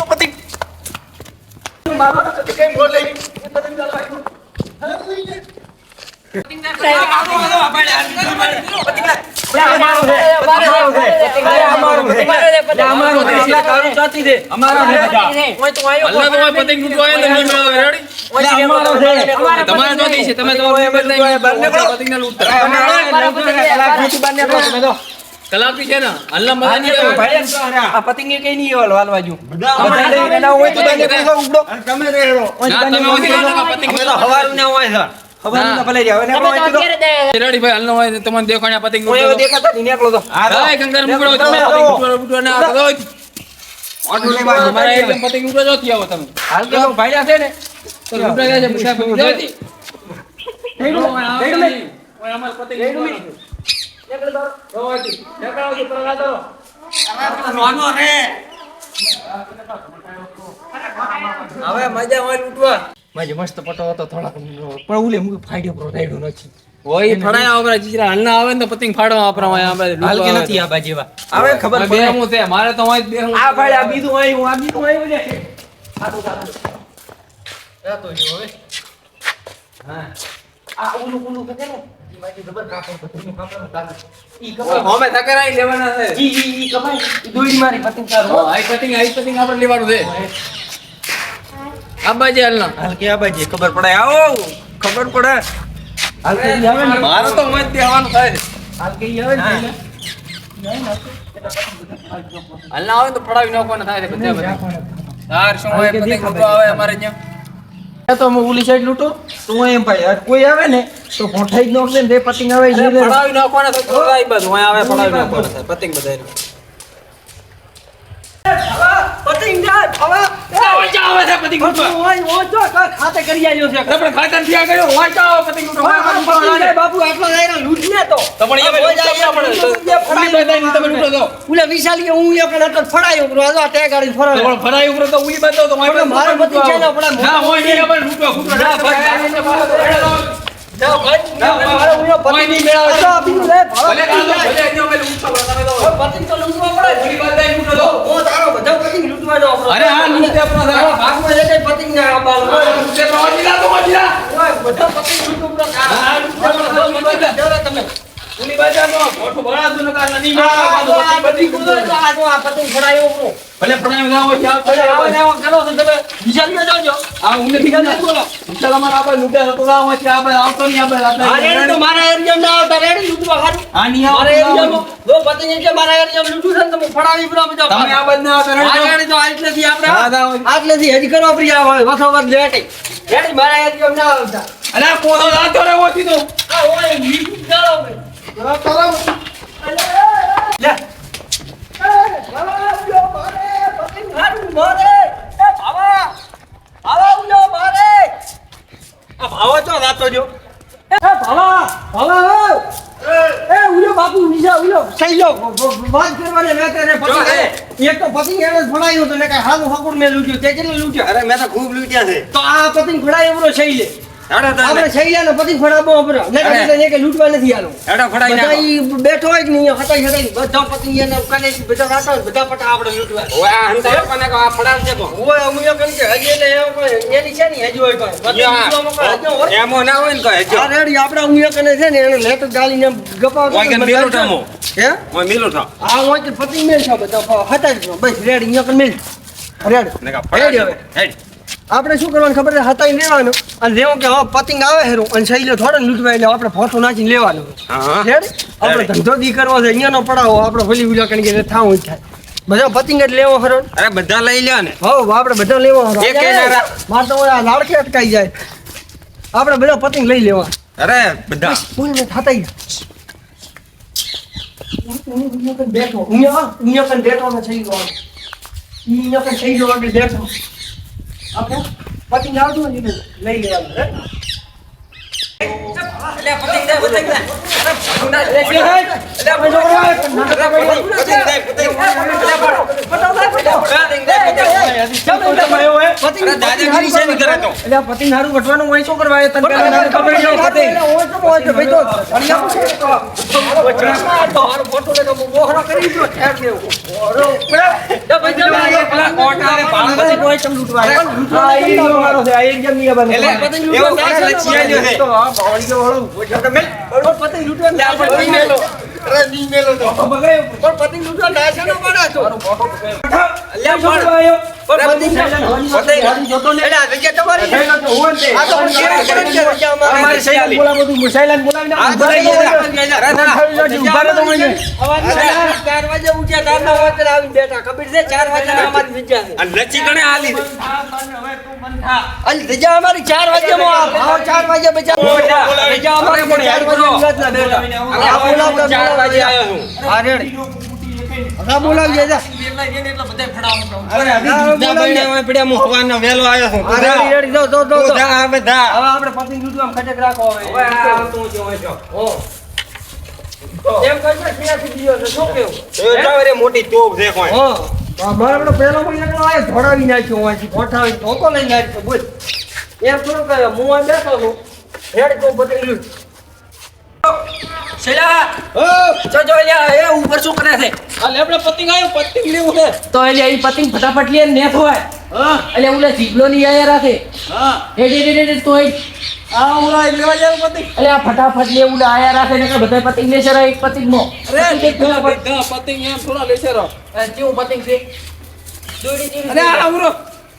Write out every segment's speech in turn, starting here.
પતિંગ મારો તો કઈ બોલે પતિંગ કલાપી છે ને અલ્લા મજા પતિંગ કઈ નહીં હાલ બાજુ બધા હોય તો ઉડો તમે રેડો પતિંગ હવારું ના હોય સર હવારું ભલે જાવ ને રેડી ભાઈ હલનો હોય તમને દેખાણ્યા પતિંગ ઉડો દેખાતા નહીં એકલો તો હા કંગર મુકડો તમે પતિંગ ઉડો ના કરો ઓટો લે બાજુ મારા એકદમ પતિંગ ઉડો જોતી આવો તમે હાલ કે ભાઈલા છે ને તો ઉડો ગયા છે મુસાફર જોતી રેડો ઓય અમાર પતિંગ ઉડો એકલો દો રોવાતી દેખાડો કે પ્રગા દો નોનો રે હવે મજા હોય લૂટવા મજે મસ્ત પટો હતો થોડા પણ ઉલે મુ ફાડ્યો પ્રો રાઈડો નથી ઓય ફડાયા આપરા જીરા હલના આવે ને તો પતિંગ ફાડવા આપરા આપણે હાલ કે નથી આ બાજીવા હવે ખબર બે હું છે મારે તો હોય બે આ ભાઈ આ બીજું હોય હું આ બીજું હોય ને આ તો આ તો જો હવે હા આ ઉલું કે ને બાકી જબર કાપો પતિંગ કાપો તાને ઈ કમાઈ હોમે તકરાઈ લેવાના છે ઈ કમાઈ દોડી મારી પતિંગ તારો આઈ પતિંગ આપણે લેવાનું છે આબાજી હાલ કે આબાજી ખબર પડે આવો ખબર પડે હાલ કે આવે ને મારો તો મત દેવાનું થાય હાલ કે આવે ને હાલ ના આવે તો પડાવી નાખવાના થાય બધા યાર શું હોય પતિંગ આવે અમારે અહીંયા તો હું ઉલી સાઈડ લૂટો તું એમ ભાઈ કોઈ આવે ને તો ફોટાઈ જ નોખશે ને પતિંગ આવે પડાવી નાખવાના તો પડાવી બાજુ હોય આવે પડાવી નાખવાના પતિંગ બધાય પતિંગ જાય હવે આવે છે પતિંગ ઉઠવા ઓય જો ખાતે કરી આવ્યો છે પણ ખાતર થિયા ગયો ઓય જાવ પતિંગ ઉઠવા બાપુ આટલો જાય લૂટ લે તો પણ હવે ફડાઈ બધાય તમે લૂટો દો ઉલે વિશાલી હું એક નતો ફડાયો બ્રો આ તે ગાડી ફરાયો પણ ફડાયો બ્રો તો ઉઈ બતો તો મારો પતિંગ છે ને પણ ના હોય નહીં પણ લૂટવા ફૂટવા ના જાવ ભાઈ ના મારો ઉયો પતિંગ નહીં મેળાવે તો આપી લે ભલે આનો ભલે આનો મેં લૂટવા તમે દો પતિંગ તો લૂટવા પડે ઉઈ બધાય લૂટો દો ઓ તારો બધા પતિંગ લૂટવા દો અરે હા લૂટે આપણા ભાગમાં લેતે પતિંગ ના આબાલ લૂટે પ્રવાજીલા તો મજીલા ઓય બધા પતિંગ લૂટો હા લૂટવા તમે ઉની બાજાનો મોટો બળા દુનો કા નદી માં પતિંગ આ પતિંગ ફડાયો બ્રો ભલે ફડાયો ના હોય ચાલ આવો કરો તો તમે વિશાલમાં જાવજો આ ઉને વિશાલ બોલો વિશાલ અમાર આપણે લૂટે તો ના હોય કે આપણે આવતો નહીં આપણે અરે તો મારા એરિયામાં ના આવતા રેડી લૂટવા ખાલી હા નહીં મારા એરિયામાં જો પતિંગ કે મારા એરિયામાં લૂટું છે તમે ફડાવી બ્રો બધા તમે આ બંને આવતા રેડી તો આટલેથી આપણે આટલેથી હજી કરો પ્રિય આવે વસોવર લેટી રેડી મારા એરિયામાં ના આવતા અરે કોનો રાતો રે ઓથી તો આ ઓય મીઠું ચાલો ભાઈ તરમ લે અરે મેં તો ખૂબ લૂટ્યા છે તો આ પતિંગ ફડાય એવરો સહી લે આપણે શૈલાનો પતિંગ ફડાબો આપરો ને કે લૂટવા નથી આલો એડા ફડાઈ ના બધા બેઠો હોય કે નહીં હટાઈ બધા પતિંગ એને કને બધા રાતો બધા પટા આપણે લૂટવા ઓય આ હંતા કોને આ ફડાવ છે તો ઓય અમુયો કન કે હજી એટલે એની છે ની હજી હોય કોઈ એમો ના હોય ને કોઈ હજી આ રેડી આપણે અમુયો કને છે ને એને લેટ ગાલીને ગપાવ ઓય કે મેલો ઠામો હે ઓય મેલો ઠા આ ઓય કે પતિંગ મેલ છે બધા હટાઈ બસ રેડી અહીંયા કન મેલ રેડી ને કા ફડાઈ હવે હેડ આપણે શું કરવાનું ખબર છે હતાઈ લેવાનું અને જેવો કે હવે પતિંગ આવે હેરો અને શૈલો થોડો લૂટવા એટલે આપણે ફોટો નાખીને લેવાનું રેડી આપણે ધંધો દી કરવો છે અહીંયાનો પડાવો આપણે ભલી ઉલા કણ કે થાવું જ થાય બધા પતિંગ જ લેવો ખરો અરે બધા લઈ લે ને હો આપણે બધા લેવો એક માર તો આ લાડકે અટકાઈ જાય આપણે બધા પતિંગ લઈ લેવા અરે બધા બોલ ને થતાઈ બેઠો ઉન્યા કણ બેઠો ને થઈ ગયો ઉન્યા કણ થઈ ગયો એટલે બેઠો ઓકે પતિંગ આવતું ને લઈ લેવાનું હે એટલે પતિંગ દે ના લે એટલે ભાઈ પતિંગ દે દાદાગીરી છે ને કરે તો તો એટલે આ પતિંગ હારું વટવાનું હોય શું કરવા આવ્યો? તને પહેલા નામ ખબર છે પતિંગ? ઓય તો ભાઈ તો અણિયા પૂછે તો હારો ફોટો લેતો મોહરો કરી દો ઠેર દેવો. ઓરો તો ભાઈ પેલા કોટાને ભાળવા કોઈ ચમ લૂટવા આ ઈ મારો છે આ એક જમ ની બને એટલે પતિંગ એવો લૂટવા નાશ લચિયાલ્યો છે. તો આ ભાળિયો વાળો ઉભો તો મેલ પતિંગ લૂટવા ના નહીં મેલો અરે નહીં મેલો તો બગાય પણ પતિંગ લૂટવા ના છે નો મારા છો લે પણ પતિંગ જોતો ને એડા જગ્યા તમારી છે. આ તો પણ કેવા કરે છે અમારે સૈલાન બોલા બધું મુસાઈલાન બોલાવીને આ બોલાવી બોલાવી ઉભા રહો તો મને 4 વાગે ઉઠ્યા તારના વાગે આવીને બેઠા ખબર છે 4 વાગે અમારી વિદ્યા છે અને લચી ગણે આલી અલ રજા અમારી 4 વાગે મો આ 4 વાગે બચા રજા અમારી 4 વાગે બેઠા આ બોલાવ 4 વાગે આવ્યો હું આ રેડી આ બોલાવ જા અરે દબાઈને પડ્યા હું હવાનો વેલો આવ્યો છું આ રેડી રેડી દો દો દો તું જા હવે જા હવે આપણે પતિંગ લૂટવા ખટક રાખો હવે આ તું જો છો હો એમ કઈ ક્યાંથી દીયો છે શું કેવું એ જાવરે મોટી તોપ છે કોઈ હો મારો આપણો પહેલો પણ એકલો આય ધોડાવી નાખ્યો હોયથી ગોઠાવી ધોકો લઈને નાખ્યો બોલ એમ થોડું કહે હું આ બેઠો છું હેડ કો પતિંગ લૂટ શેલા ઓ જો જો લ્યા એ ઉપર શું કરે છે આ લેબડે પતિંગ આવ્યો પતિંગ લેવું છે તો એટલે એ પતિંગ ફટાફટ લે ને હોય હા એટલે ઓલા જીગલો ની આયા રાખે હા એ તો આ ઉરા લેવા જાવ પતિંગ એટલે આ ફટાફટ લે ઓલા આયા રાખે ને કે બધા પતિંગ લેશે રે એક પતિંગ મો અરે પતિંગ એમ થોડા લેશે રો જેવું પતિંગ છે દોડી જેવી અરે આ ઉરો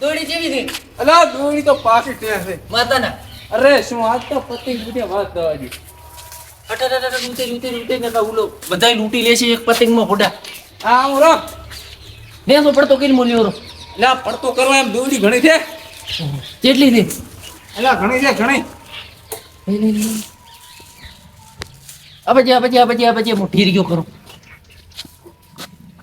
દોડી જેવી છે અલા દોડી તો પાકી છે માતાના અરે શું આજ તો પતિંગ બુટે વાત દવાજી અટટ લૂટે ને ઓલો બધાય લૂંટી લેશે એક પતિંગ માં ફોડા આ ઉરો ને તો પડતો કઈ મૂલ્યો રો લા પડતો કરવા એમ દોડી ઘણી છે કેટલી છે અલા ઘણી છે ઘણી અબજે મોટી રીયો કરો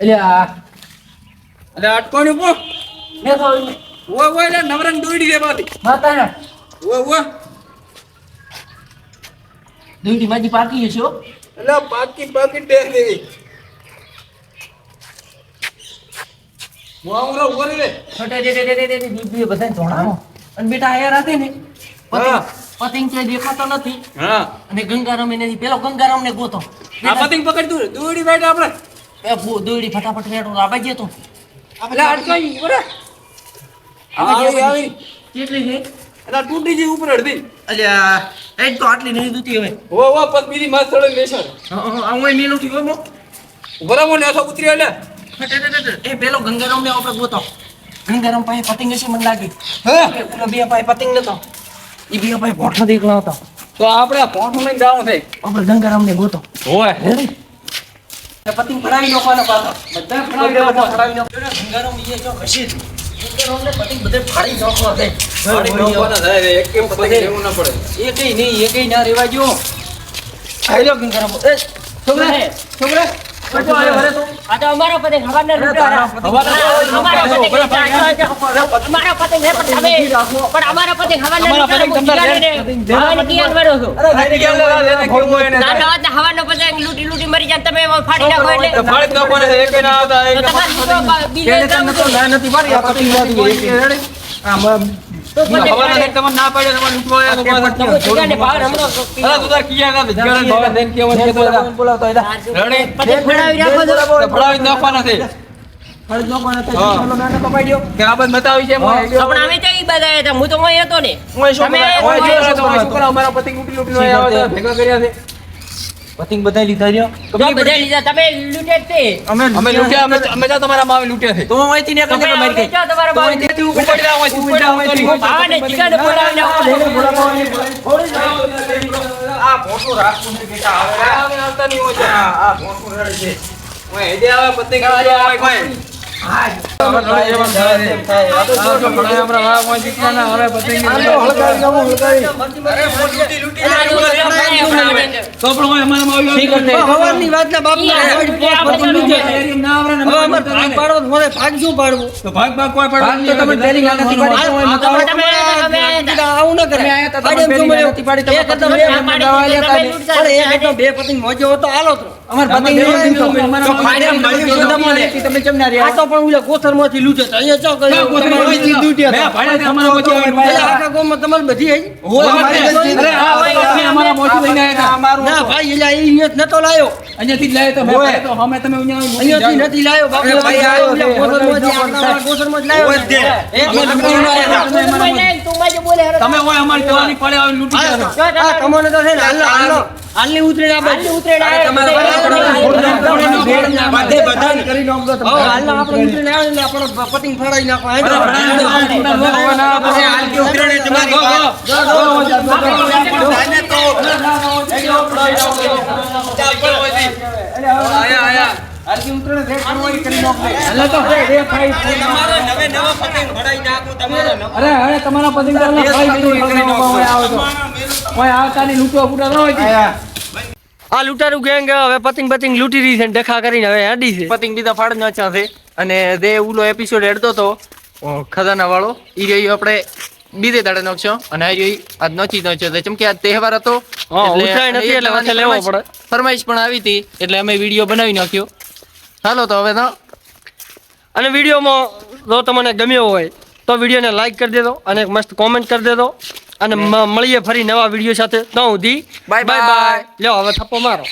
એટલે આ અલે અટકોણી પો ને તો ઓ એટલે નવરંગ દોડી દે બાતી માતાના ઓ દોડી માજી પાકી છે હો એટલે પાકી દે દેવી વાવરો ઓરી લે છોટે દીદી બધા જોણાવો અને બેટા આયા રાતે ને હા. પતિંગ કે દેખાતો નથી હા અને ગંગારામ એને પેલો ગંગારામ ને ગોતો આ પતિંગ પકડ તું દોડી બેઠ આપણે દોડી ફટાફટ રેડો આવા જે તું એટલે અટકાઈ ઓરે આવી કેટલી છે એટલે તૂટી જી ઉપર અડધી અલ્યા એ તો આટલી નહીં દૂતી હવે ઓ પગ બીજી મસ્ત ચડે લેશે હું મેલું થી ગયો બરાબર ને આખો ઉતરી એટલે એ પેલો ગંગારામ ને આપણે ગોતો ગંગારામ પાસે પતિંગ હશે મને લાગે હા પેલો બે પાસે પતિંગ નતો એ બે પાસે ભોઠો દેખલો હતો તો આપણે પોઠો લઈને જવાનું છે આપણે ગંગારામ ને ગોતો હોય પતિંગ ફડાવી નાખવાનો પાછો બધા ફડાવી નાખો ગંગારામ એ જો હશે ગંગારામ ને પતિંગ બધે ફાડી નાખવા છે એક કેમ પતંગ લેવું ના પડે એ કઈ નહીં એ કઈ ના રેવા જો આયો ગંગારામ એ છોકરા કટો આયો ઘરે તો આ તો અમારો પતંગ હવાના લૂંટા અમારો પતંગ હે પણ તમે પણ અમારો પતંગ હવાના લૂંટા કિયાન છો ના ના હવાનો પતંગ લૂટી મરી જાય તમે ફાડી નાખો એટલે ફાડી નાખવાને છે એક ના આવતા એક તમારે બીજે નથી મારી આ પતિંગ વાળી હવાના દેખ તમને ના પાડે તમારે લૂંટવા તમે જીગાને ભાવ હમણો અરે તું તાર કિયા ના જીગાને ભાવ દેન કેવો બોલાવતો હતા રડે પતંગ ફડાવી રાખો છો ફળાવી નાખવાના છે ફળ જો કોણ હતા ચલો નાનો કપાડ્યો કે આ બધ બતાવી છે પણ અમે તો ઈ બધા હતા હું તો મોય હતો ને છોકરા અમારા પતિ લૂટી આવે ભેગા કર્યા છે પતિંગ બધા લીધા રહ્યો જો બધા લીધા તમે લૂટે જ તે અમે લૂટ્યા અમે જા તમારા માવે લૂટ્યા છે તો માહિતી ને તમે મારી કઈ વેચો તમારા ભાવ તેથી ઉપર પડી રહ્યા હોય ઉપર રહ્યા ભાવને જીગાને બોલાવીને આવો આ ફોટો રાખું છે બેટા હવે આવતા નહીં હોય આ ફોટો રેડી છે ઓય હેડે આવે પતંગ આવે કોઈ તો પણ અમારા ઠીક છે હવાની વાત ના બાપ ના પતિંગ લીધે હવે તમારે ભાગ પાડવો તો મને ભાગ શું પાડવું તો ભાગ કોઈ ભાગ તો તમે ટ્રેનિંગ આ નથી પાડી, તો એમાં તો આવું ન કરે. આયા હતા, તમે ભાઈ, એમ પેલી શું નથી પાડી, તમે એક હતો પતંગ બે ના પતંગ પાડી, લેતા તમે ને. લૂંટતા પણ એક હતો બે પતંગ મોજો હતો હાલો તો. અમાર પતંગ લેવા દીધો, અમારા તો ફાયદા મળ્યું તો તમને. તમે કેમ ના આ રહ્યા? તો પણ ઓલા કોથરમાંથી લૂંટે તો અહીંયા ચો કર્યું. કોથરમાંથી તમારે લૂંટ્યા હતા. મેં ભાડે તમારા વચ્ચે આવીને એટલે આખા ગામમાં તમારે બધી આવી? અરે હા, તમે અમારા મોઢું લઈને આવ્યા હતા. ના ભાઈ એટલે એ અહીંયા જ નતો લાયો. અહીંયાથી જ લાવ્યો તો મેં ભાઈ તો અમે તમે અહીંયાથી નથી લાયો બાપુ. અરે ભાઈ, આયો આયો ઓલા કોથરમાંથી, આપણા કોથરમાંથી લાયો. ઓય દે. તમે હોય અમારી જવાની પડે આવી લૂંટી ગયા છો. આ કમાનો તો છે ને હાલની ઉતરીને આ બાજુ. બધે બધાને કરી નાખજો તમે. હવે હાલના આપણે ઉતરીને આવે એટલે આપણો પતંગ ફડાઈ નાખો. અરે હાલ કે ઉતરણે તમારી વાત. જાને તો આયા એટલે તો તમારો નવે નવો પતંગ ભરાઈ નાખું તમારો નવો. અરે હવે તમારા પતંગ તો ના ખાઈ લીધું, કોઈ આવે તો કોઈ આવતા નહીં, લૂંટવા ફૂટા ન હોય. આ લૂંટારું ગેંગ હવે પતંગ લૂંટી રહી છે ને ડખા કરીને હવે હેડી છે. પતંગ બીજા ફાડ નાચ્યા છે અને જે ઉલો એપિસોડ હેડતો હતો ખજાના વાળો ઈ રહ્યો આપણે બીજે દાડે નાખશો અને આ રહ્યો આજ નોચી નાખ્યો છે. કેમ કે આજ તહેવાર હતો ઉત્તરાયણ હતી એટલે વચ્ચે લેવો પડે. ફરમાઈશ પણ આવી હતી એટલે અમે વિડીયો બનાવી નાખ્યો. હાલો તો હવે તો અને વિડીયોમાં જો તમને ગમ્યો હોય તો વિડીયોને લાઈક કરી દેજો અને એક મસ્ત કોમેન્ટ કરી દેજો અને મળીએ ફરી નવા વિડીયો સાથે. તો સુધી Bye bye. લ્યો હવે થપ્પો મારો.